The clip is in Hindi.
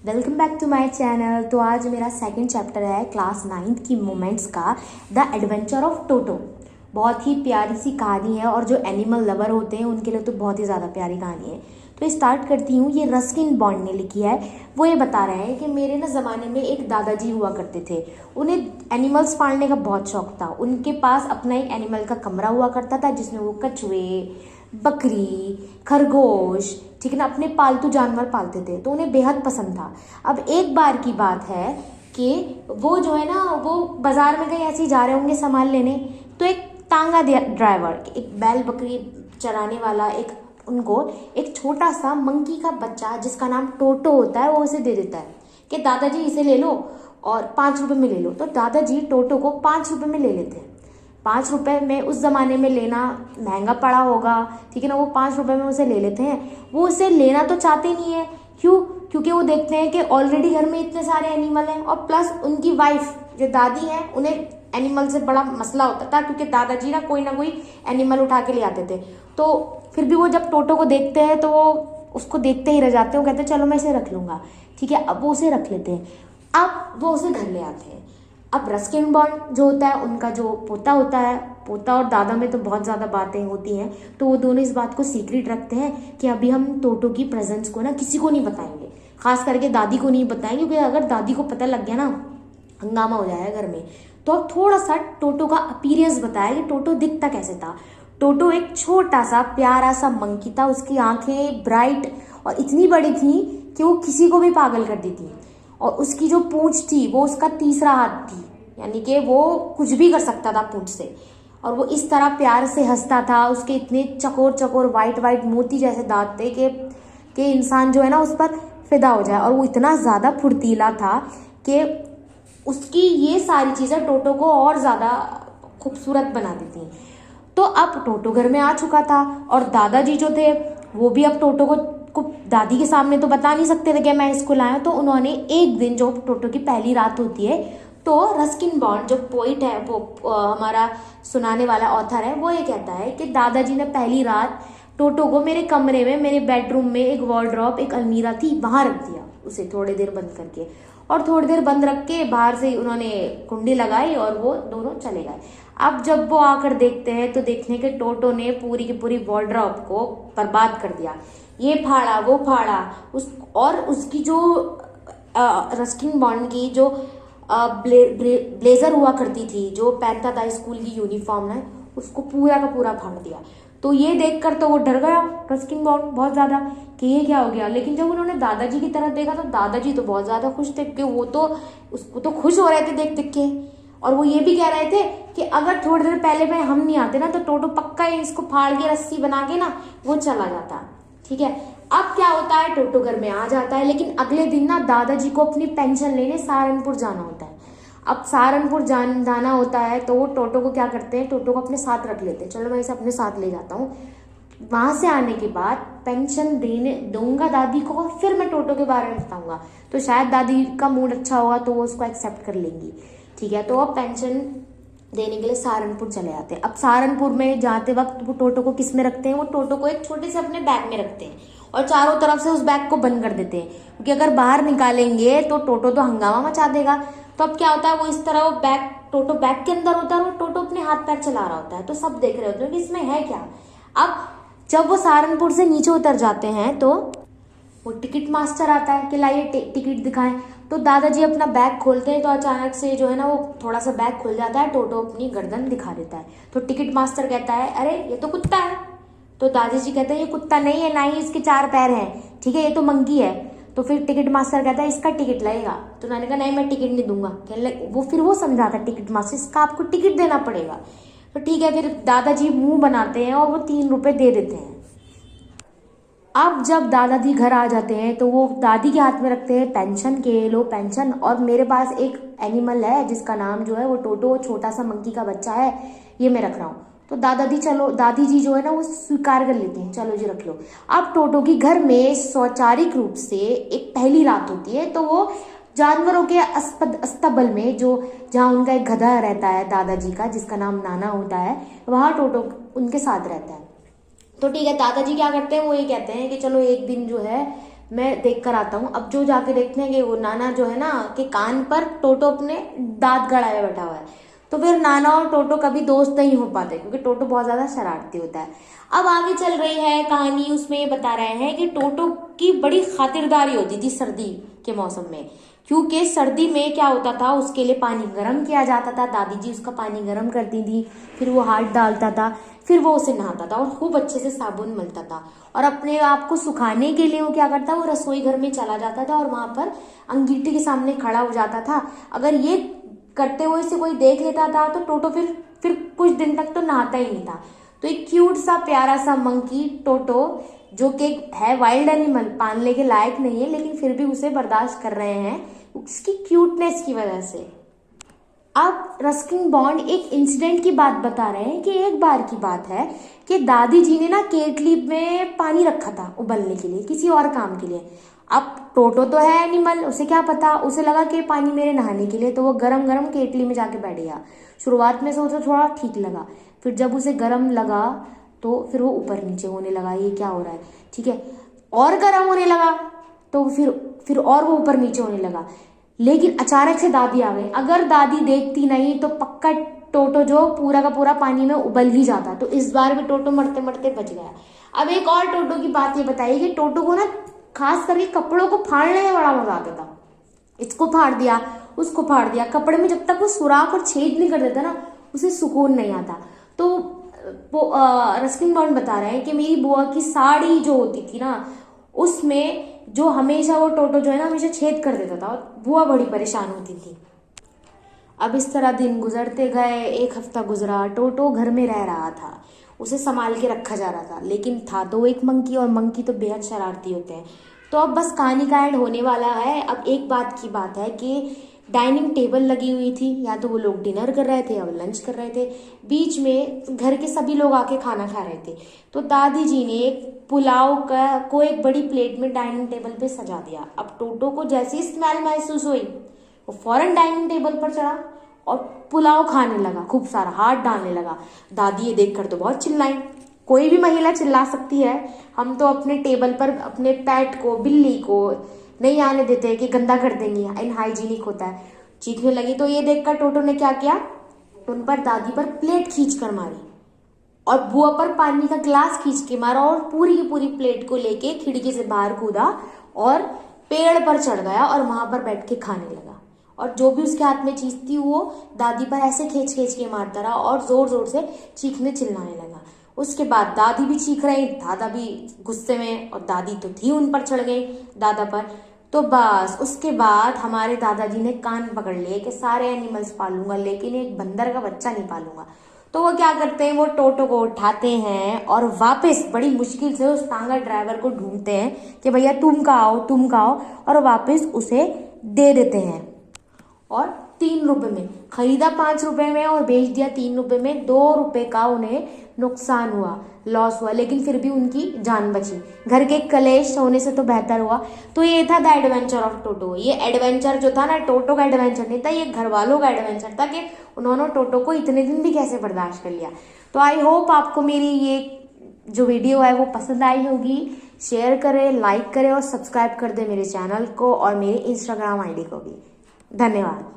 Welcome back to my channel. तो आज मेरा सेकंड चैप्टर है क्लास 9th की मोमेंट्स का, द एडवेंचर ऑफ टोटो। बहुत ही प्यारी सी कहानी है और जो एनिमल लवर होते हैं उनके लिए तो बहुत ही ज़्यादा प्यारी कहानी है। तो स्टार्ट करती हूँ। ये रस्किन बॉन्ड ने लिखी है। वो ये बता रहे हैं कि मेरे ना ज़माने में एक दादाजी हुआ करते थे। उन्हें एनिमल्स पालने का बहुत शौक था। उनके पास अपना एक एनिमल का कमरा हुआ करता था जिसमें वो कछुए, बकरी, खरगोश, ठीक है ना, अपने पालतू जानवर पालते थे। तो उन्हें बेहद पसंद था। अब एक बार की बात है कि वो जो है ना, वो बाजार में कहीं ऐसे ही जा रहे होंगे सामान लेने। तो एक तांगा ड्राइवर, एक बैल बकरी चराने वाला, उनको एक छोटा सा मंकी का बच्चा जिसका नाम टोटो होता है, वो उसे दे देता है कि दादाजी इसे ले लो और 5 रुपए में ले लो। तो दादाजी टोटो को 5 रुपए में ले लेते हैं। 5 रुपए में उस जमाने में लेना महंगा पड़ा होगा, ठीक है ना। वो 5 रुपए में उसे ले लेते हैं। वो उसे लेना तो चाहते नहीं है। क्यों? क्योंकि वो देखते हैं कि ऑलरेडी घर में इतने सारे एनिमल हैं और प्लस उनकी वाइफ जो दादी है, उन्हें एनिमल से बड़ा मसला होता था क्योंकि दादाजी ना कोई एनिमल उठा के ले आते थे। तो फिर भी वो जब टोटो को देखते हैं तो वो उसको देखते ही रह जाते हैं। वो कहते हैं चलो मैं इसे रख लूंगा, ठीक है। अब वो उसे रख लेते हैं। अब वो उसे घर ले आते हैं। अब रस्किन बॉन्ड जो होता है, उनका जो पोता होता है, पोता और दादा में तो बहुत ज़्यादा बातें होती हैं, तो वो दोनों इस बात को सीक्रेट रखते हैं कि अभी हम टोटो की प्रेजेंस को ना किसी को नहीं बताएंगे, खास करके दादी को नहीं बताएंगे, क्योंकि अगर दादी को पता लग गया ना, हंगामा हो जाएगा घर में। तो अब थोड़ा सा टोटो का अपीयरेंस बताया कि टोटो दिखता कैसे था। टोटो एक छोटा सा प्यारा सा मंकी था। उसकी आंखें ब्राइट और इतनी बड़ी थी कि वो किसी को भी पागल कर देती। और उसकी जो पूंछ थी वो उसका तीसरा हाथ थी, यानी कि वो कुछ भी कर सकता था पूंछ से। और वो इस तरह प्यार से हंसता था। उसके इतने चकोर चकोर वाइट वाइट मोती जैसे दांत थे कि इंसान जो है ना उस पर फिदा हो जाए। और वो इतना ज़्यादा फुर्तीला था कि उसकी ये सारी चीज़ें टोटो को और ज़्यादा खूबसूरत बना देती। तो अब टोटो घर में आ चुका था और दादाजी जो थे वो भी अब टोटो को दादी के सामने तो बता नहीं सकते थे कि मैं इसको लाया। तो उन्होंने एक दिन, जो टोटो की पहली रात होती है, तो रस्किन बॉन्ड जो पोइट है, वो हमारा सुनाने वाला ऑथर है, वो ये कहता है कि दादाजी ने पहली रात टोटो को मेरे कमरे में, मेरे बेडरूम में एक वॉर्डरोब, एक अलमीरा थी, वहां रख दिया उसे थोड़ी देर बंद करके। और थोड़ी देर बंद रख के बाहर से उन्होंने कुंडी लगाई और वो दोनों चले गए। अब जब वो आकर देखते हैं तो देखने के टोटो ने पूरी की पूरी वॉर्डरोब को बर्बाद कर दिया। ये फाड़ा वो फाड़ा और उसकी जो रस्किन बॉन्ड की जो ब्लेजर हुआ करती थी, जो पहनता था स्कूल की यूनिफॉर्म है, उसको पूरा का पूरा फाड़ दिया। तो ये देखकर तो वो डर गया रस्किन बॉन्ड बहुत ज्यादा कि ये क्या हो गया। लेकिन जब उन्होंने दादाजी की तरफ देखा तो दादाजी तो बहुत ज्यादा खुश थे कि वो तो उसको तो खुश हो रहे थे देख देख के। और वो ये भी कह रहे थे कि अगर थोड़ी देर पहले में हम नहीं आते ना तो टोटो पक्का ही इसको फाड़ के रस्सी बना के ना वो चला जाता, ठीक है। अब क्या होता है, टोटो घर में आ जाता है। लेकिन अगले दिन ना दादाजी को अपनी पेंशन लेने सहारनपुर जाना होता है। अब सहारनपुर जाना होता है तो वो टोटो को क्या करते हैं, टोटो को अपने साथ रख लेते हैं। चलो मैं इसे अपने साथ ले जाता हूँ। वहां से आने के बाद पेंशन देने दूंगा दादी को और फिर मैं टोटो के बारे में बताऊंगा। तो शायद दादी का मूड अच्छा होगा तो वो उसको एक्सेप्ट कर लेंगी, ठीक है। तो अब पेंशन देने के लिए सहारनपुर चले जाते हैं। अब सहारनपुर में जाते वक्त वो टोटो को किस में रखते हैं, वो टोटो को एक छोटे से अपने बैग में रखते हैं और चारों तरफ से उस बैग को बंद कर देते हैं, क्योंकि अगर बाहर निकालेंगे तो टोटो तो हंगामा मचा देगा। तो अब क्या होता है, वो इस तरह वो बैग, टोटो बैग के अंदर होता है और टोटो अपने हाथ पैर चला रहा होता है। तो सब देख रहे होते हैं कि इसमें है क्या। अब जब वो सहारनपुर से नीचे उतर जाते हैं तो वो टिकट मास्टर आता है कि लाइए टिकट दिखाएं। तो दादाजी अपना बैग खोलते हैं तो अचानक से जो है ना वो थोड़ा सा बैग खुल जाता है। टोटो अपनी गर्दन दिखा देता है। तो टिकट मास्टर कहता है अरे ये तो कुत्ता है। तो दादाजी कहते हैं ये कुत्ता नहीं है, ना ही इसके 4 पैर हैं, ठीक है, ये तो मंकी है। तो फिर टिकट मास्टर कहता है इसका टिकट लगेगा। तो मैंने कहा नहीं मैं टिकट नहीं दूंगा। फिर वो समझाता है टिकट मास्टर, इसका आपको टिकट देना पड़ेगा। तो ठीक है, फिर दादाजी मुंह बनाते हैं और वो 3 रुपए दे देते हैं। अब जब दादाजी घर आ जाते हैं तो वो दादी के हाथ में रखते हैं पेंशन के, लो पेंशन, और मेरे पास एक एनिमल है जिसका नाम जो है वो टोटो, छोटा सा मंकी का बच्चा है, ये मैं रख रहा हूँ। तो दादी जी जो है ना वो स्वीकार कर लेती हैं, चलो जी रख लो। अब टोटो की घर में स्वचारिक रूप से एक पहली रात होती है। तो वो जानवरों के अस्तबल में, जो जहाँ उनका एक गधा रहता है दादाजी का, जिसका नाम नाना होता है, वहां टोटो उनके साथ रहता है। तो ठीक है, दादाजी क्या करते हैं, वो ये कहते हैं कि चलो एक दिन जो है मैं देख कर आता हूँ। अब जो जाके देखते हैं कि वो नाना जो है ना कि कान पर टोटो अपने दांत गड़ाए बैठा हुआ है। तो फिर नाना और टोटो कभी दोस्त नहीं हो पाते क्योंकि टोटो बहुत ज्यादा शरारती होता है। अब आगे चल रही है कहानी, उसमें ये बता रहे हैं कि टोटो की बड़ी खातिरदारी होती थी सर्दी के मौसम में, क्योंकि सर्दी में क्या होता था, उसके लिए पानी गर्म किया जाता था, दादी जी उसका पानी गर्म करती थी, फिर वो हाथ डालता था, फिर वो उसे नहाता था और खूब अच्छे से साबुन मलता था। और अपने आप को सुखाने के लिए वो क्या करता, वो रसोई घर में चला जाता था और वहां पर अंगीठी के सामने खड़ा हो जाता था। अगर ये करते हुए से कोई देख लेता था तो टोटो फिर कुछ दिन तक तो नहाता ही नहीं था। तो एक क्यूट सा प्यारा सा मंकी टोटो, जो कि है वाइल्ड एनिमल, पालने के लायक नहीं है, लेकिन फिर भी उसे बर्दाश्त कर रहे हैं उसकी क्यूटनेस की वजह से। अब रस्किन बॉन्ड एक इंसिडेंट की बात बता रहे हैं कि एक बार की बात है कि दादी जी ने ना केटली में पानी रखा था उबलने के लिए, किसी और काम के लिए। अब टोटो तो है एनिमल, उसे क्या पता, उसे लगा कि पानी मेरे नहाने के लिए, तो वो गरम गरम केटली में जाके बैठ गया। शुरुआत में से उसे थोड़ा ठीक लगा, फिर जब उसे गरम लगा तो फिर वो ऊपर नीचे होने लगा, ये क्या हो रहा है, ठीक है, और गर्म होने लगा तो फिर और वो ऊपर नीचे होने लगा। लेकिन अचानक से दादी आ गई। अगर दादी देखती नहीं तो पक्का टोटो जो पूरा का पूरा पानी में उबल ही जाता। तो इस बार भी टोटो मरते मरते बच गया। अब एक और टोटो की बात ये बताइए कि टोटो को ना खास करके कपड़ों को फाड़ने में बड़ा मजा आता था। इसको फाड़ दिया, उसको फाड़ दिया, कपड़े में जब तक वो सुराख और छेद नहीं कर देता ना उसे सुकून नहीं आता। तो रस्किन बॉन्ड बता रहे हैं कि मेरी बुआ की साड़ी जो होती थी ना उसमें जो हमेशा वो टोटो जो है ना हमेशा छेद कर देता था और बुआ बड़ी परेशान होती थी। अब इस तरह दिन गुजरते गए, एक हफ्ता गुजरा, टोटो घर में रह रहा था, उसे संभाल के रखा जा रहा था, लेकिन था तो एक मंकी और मंकी तो बेहद शरारती होते हैं। तो अब बस कहानी का एंड होने वाला है। अब एक बात की बात है कि डाइनिंग टेबल लगी हुई थी, या तो वो लोग डिनर कर रहे थे या वो लंच कर रहे थे, बीच में घर के सभी लोग आके खाना खा रहे थे। तो दादी जी ने पुलाव को एक बड़ी प्लेट में डाइनिंग टेबल पे सजा दिया। अब टोटो को जैसी स्मेल महसूस हुई वो फौरन डाइनिंग टेबल पर चढ़ा और पुलाव खाने लगा, खूब सारा हाथ डालने लगा। दादी ये देखकर तो बहुत चिल्लाई, कोई भी महिला चिल्ला सकती है, हम तो अपने टेबल पर अपने पेट को, बिल्ली को नहीं आने देते कि गंदा कर देंगी, इनहाइजीनिक होता है। चीखने लगी। तो ये देखकर टोटो ने क्या किया, उन पर दादी पर प्लेट खींच कर मारी और बुआ पर पानी का ग्लास खींच के मारा और पूरी की पूरी प्लेट को लेके खिड़की से बाहर कूदा और पेड़ पर चढ़ गया और वहां पर बैठ के खाने लगा। और जो भी उसके हाथ में चीज थी वो दादी पर ऐसे खींच खींच के मारता रहा और जोर जोर से चीखने चिल्लाने लगा। उसके बाद दादी भी चीख रही, दादा भी गुस्से में, और दादी तो थी उन पर चढ़ गई दादा पर। तो बस उसके बाद हमारे दादाजी ने कान पकड़ लिए कि सारे एनिमल्स पालूंगा लेकिन एक बंदर का बच्चा नहीं पालूंगा। तो वो क्या करते हैं, वो टोटो को उठाते हैं और वापस बड़ी मुश्किल से उस टांगा ड्राइवर को ढूंढते हैं कि भैया तुम कहाँ हो, तुम कहाँ हो, और वापस उसे दे देते हैं। और 3 रुपए में खरीदा, 5 रुपए में, और बेच दिया 3 रुपए में। 2 रुपए का उन्हें नुकसान हुआ, लॉस हुआ, लेकिन फिर भी उनकी जान बची। घर के कलेश होने से तो बेहतर हुआ। तो ये था द एडवेंचर ऑफ टोटो। ये एडवेंचर जो था ना, टोटो का एडवेंचर नहीं था, ये घर वालों का एडवेंचर था कि उन्होंने टोटो को इतने दिन भी कैसे बर्दाश्त कर लिया। तो आई होप आपको मेरी ये जो वीडियो है वो पसंद आई होगी। शेयर करें, लाइक करें और सब्सक्राइब कर दें मेरे चैनल को और मेरे इंस्टाग्राम आईडी को भी। धन्यवाद।